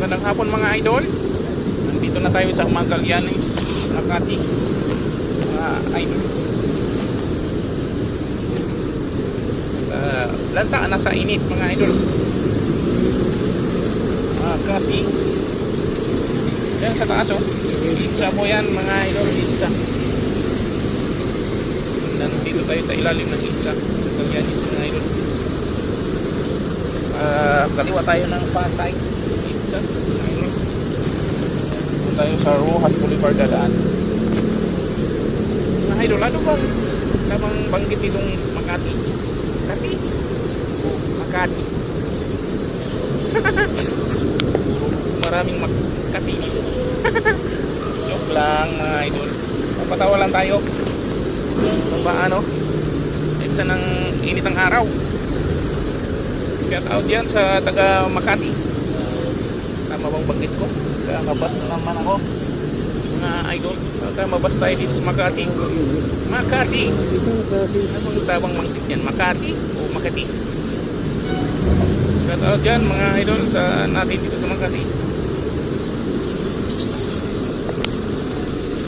Magandang hapon mga idol. Nandito na tayo sa Magallanes, Makati. Mga idol. Lanta na sa init mga idol. Makati. Yan sa taas oh. Pizza mo yan mga idol. Pizza. Nandito tayo sa ilalim ng pizza. Magallanes mga idol. Kaliwa tayo ng Pasay Pizza. Ayun. Doon tayo sa Rojas Boulevard dadaan. Mga idol, ano bang tamang banggit itong Makati? Makati? Oh, Makati. Maraming Makati dito. Joke lang mga idol. Napatawa lang tayo. Paano? Isa ng init ng araw. Shout out yan sa taga Makati. Tama bang banggit ko? Mabas na naman ako mga idol. Mabas tayo dito sa Makati. Makati. Ano bang tabang banggit yan? Makati o Makati? Shout out yan mga idol sa natin dito sa Makati.